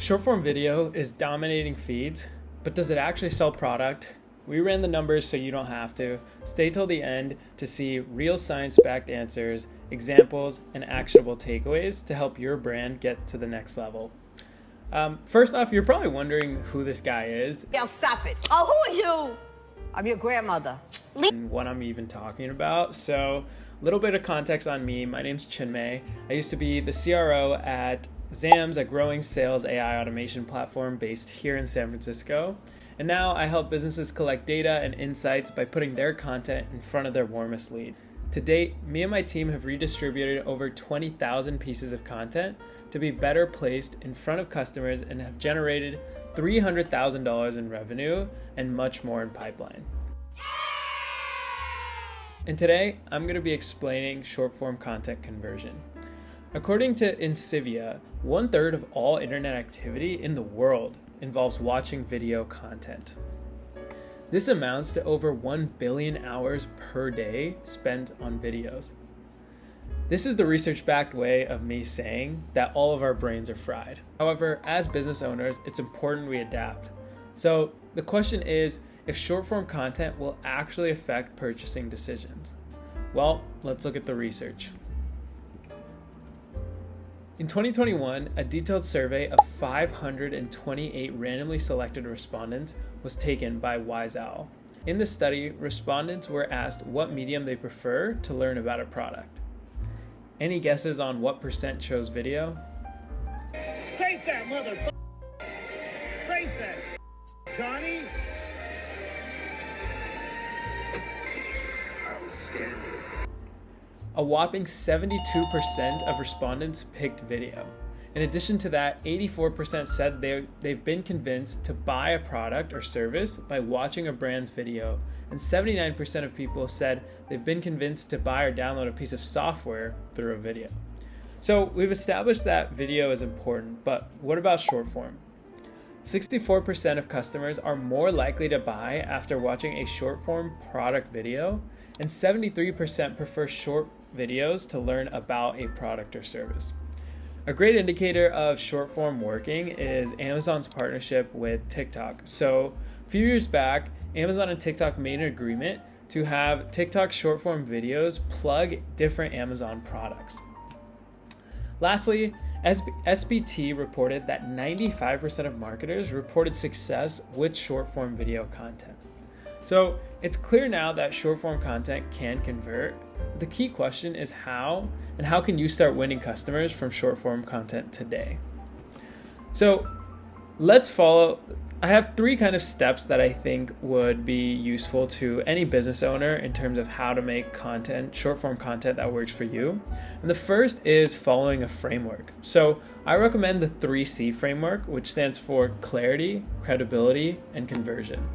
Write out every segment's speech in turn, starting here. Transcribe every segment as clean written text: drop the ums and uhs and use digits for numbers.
Short form video is dominating feeds, but does it actually sell product? We ran the numbers so you don't have to. Stay till the end to see real science-backed answers, examples, and actionable takeaways to help your brand get to the next level. First off, you're probably wondering who this guy is. Yeah, stop it. Oh, who are you? I'm your grandmother. And what I'm even talking about. So, a little bit of context on me. My name's Chinmay. I used to be the CRO at Zams, a growing sales AI automation platform based here in San Francisco. And now I help businesses collect data and insights by putting their content in front of their warmest lead. To date, me and my team have redistributed over 20,000 pieces of content to be better placed in front of customers and have generated $300,000 in revenue and much more in pipeline. And today, I'm going to be explaining short form content conversion. According to Incivia, 1/3 of all internet activity in the world involves watching video content. This amounts to over 1 billion hours per day spent on videos. This is the research-backed way of me saying that all of our brains are fried. However, as business owners, it's important we adapt. So the question is, if short-form content will actually affect purchasing decisions? Well, let's look at the research. In 2021, a detailed survey of 528 randomly selected respondents was taken by Wise Owl. In the study, respondents were asked what medium they prefer to learn about a product. Any guesses on what percent chose video? Straight that motherfucker! Straight that Johnny! Outstanding. A whopping 72% of respondents picked video. In addition to that, 84% said they've been convinced to buy a product or service by watching a brand's video, and 79% of people said they've been convinced to buy or download a piece of software through a video. So we've established that video is important, but what about short form? 64% of customers are more likely to buy after watching a short form product video, and 73% prefer short videos to learn about a product or service. A great indicator of short form working is Amazon's partnership with TikTok. So a few years back, Amazon and TikTok made an agreement to have TikTok short form videos plug different Amazon products. Lastly, SBT reported that 95% of marketers reported success with short form video content. So it's clear now that short form content can convert. The key question is how, and how can you start winning customers from short form content today? So let's follow. I have 3 kind of steps that I think would be useful to any business owner in terms of how to make content, short form content that works for you. And the first is following a framework. So I recommend the 3C framework, which stands for clarity, credibility, and conversion.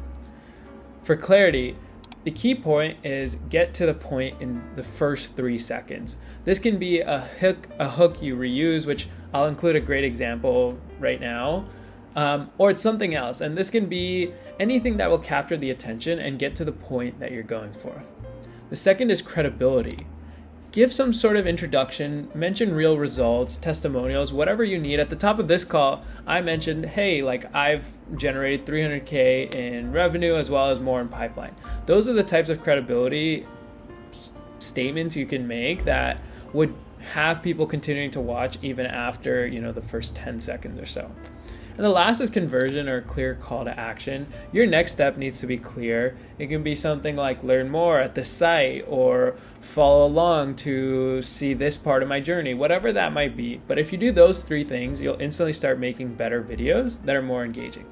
For clarity, the key point is get to the point in the first 3 seconds. This can be a hook you reuse, which I'll include a great example right now, or it's something else. And this can be anything that will capture the attention and get to the point that you're going for. The second is credibility. Give some sort of introduction, mention real results, testimonials, whatever you need. At the top of this call, I mentioned, hey, I've generated $300K in revenue as well as more in pipeline. Those are the types of credibility statements you can make that would have people continuing to watch even after, the first 10 seconds or so. And the last is conversion, or clear call to action. Your next step needs to be clear. It can be something like learn more at the site or follow along to see this part of my journey, whatever that might be. But if you do those 3 things, you'll instantly start making better videos that are more engaging.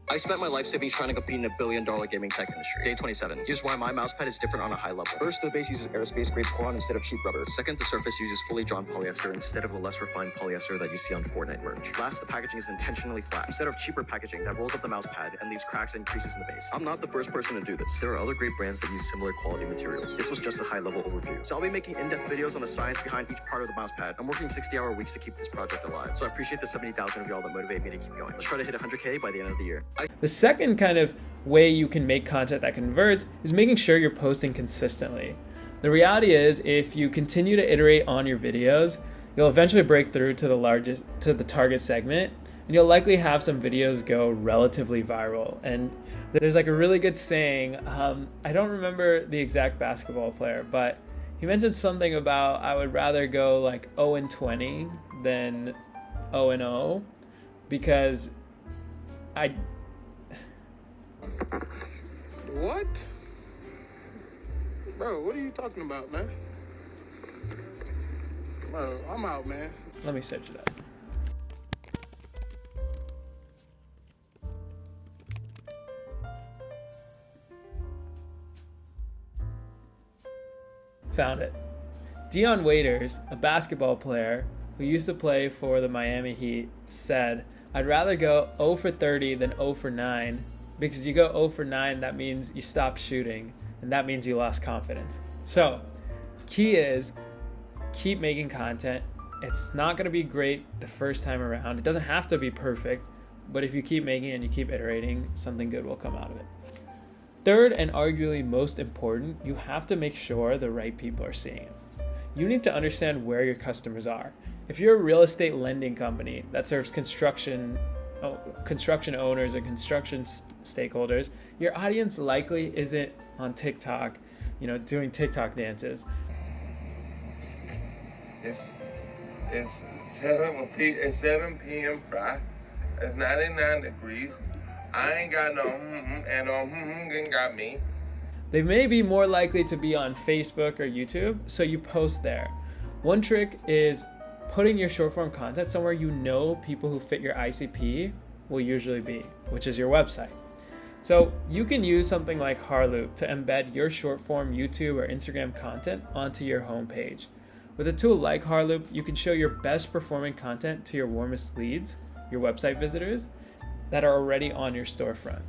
I spent my life savings trying to compete in a billion-dollar gaming tech industry. Day 27. Here's why my mousepad is different on a high level. First, the base uses aerospace-grade Quad instead of cheap rubber. Second, the surface uses fully drawn polyester instead of the less refined polyester that you see on Fortnite merch. Last, the packaging is intentionally flat instead of cheaper packaging that rolls up the mousepad and leaves cracks and creases in the base. I'm not the first person to do this. There are other great brands that use similar quality materials. This was just a high-level overview. So I'll be making in-depth videos on the science behind each part of the mousepad. I'm working 60-hour weeks to keep this project alive. So I appreciate the 70,000 of y'all that motivate me to keep going. Let's try to hit 100K by the end of the year. The second kind of way you can make content that converts is making sure you're posting consistently. The reality is, if you continue to iterate on your videos, you'll eventually break through to the target segment, and you'll likely have some videos go relatively viral. And there's like a really good saying, I don't remember the exact basketball player, but he mentioned something about I would rather go like 0-20 than 0-0 because What? Bro, what are you talking about, man? Bro, I'm out, man. let me search it up. Found it. Dion Waiters, a basketball player who used to play for the Miami Heat, said, I'd rather go 0 for 30 than 0 for 9 because you go 0 for 9, that means you stopped shooting, and that means you lost confidence. So, key is keep making content. It's not going to be great the first time around. It doesn't have to be perfect, but if you keep making it and you keep iterating, something good will come out of it. Third, and arguably most important, you have to make sure the right people are seeing it. You need to understand where your customers are. If you're a real estate lending company that serves construction owners and construction stakeholders, your audience likely isn't on TikTok, doing TikTok dances. It's 7 p.m. Friday. It's 99 degrees. I ain't got no and ain't got me. They may be more likely to be on Facebook or YouTube, so you post there. One trick is putting your short form content somewhere people who fit your ICP will usually be, which is your website. So you can use something like Harloop to embed your short form YouTube or Instagram content onto your homepage. With a tool like Harloop, you can show your best performing content to your warmest leads, your website visitors, that are already on your storefront.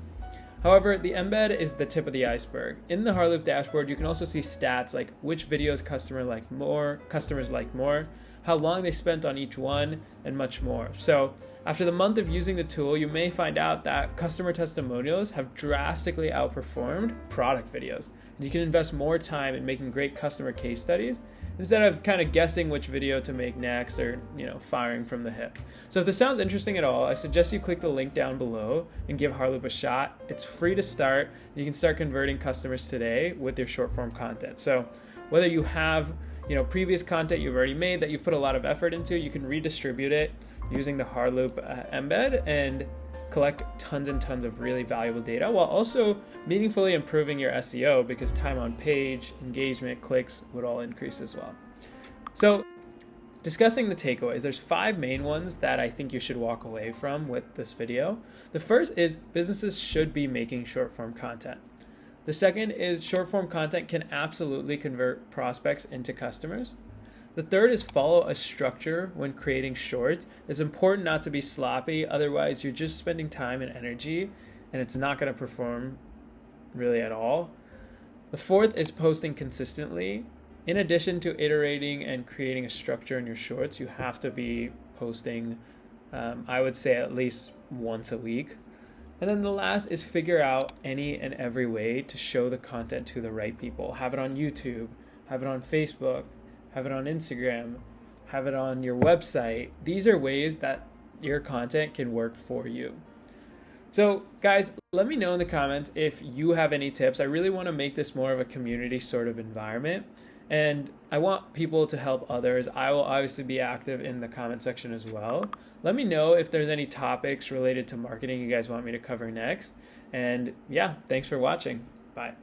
However, the embed is the tip of the iceberg. In the Harloop dashboard, you can also see stats like which videos customers like more, how long they spent on each one, and much more. So after the month of using the tool, you may find out that customer testimonials have drastically outperformed product videos. And you can invest more time in making great customer case studies instead of kind of guessing which video to make next or, firing from the hip. So if this sounds interesting at all, I suggest you click the link down below and give Harloop a shot. It's free to start. And you can start converting customers today with your short form content. So whether you have, previous content you've already made that you've put a lot of effort into, you can redistribute it using the Harloop embed and collect tons and tons of really valuable data while also meaningfully improving your SEO because time on page, engagement, clicks would all increase as well. So discussing the takeaways, there's 5 main ones that I think you should walk away from with this video. The first is businesses should be making short form content. The second is short form content can absolutely convert prospects into customers. The third is follow a structure when creating shorts. It's important not to be sloppy, otherwise you're just spending time and energy and it's not going to perform really at all. The fourth is posting consistently. In addition to iterating and creating a structure in your shorts, you have to be posting, I would say at least once a week. And then the last is figure out any and every way to show the content to the right people. Have it on YouTube, have it on Facebook, have it on Instagram, have it on your website. These are ways that your content can work for you. So guys, let me know in the comments if you have any tips. I really want to make this more of a community sort of environment, and I want people to help others. I will obviously be active in the comment section as well. Let me know if there's any topics related to marketing you guys want me to cover next. And yeah, thanks for watching. Bye.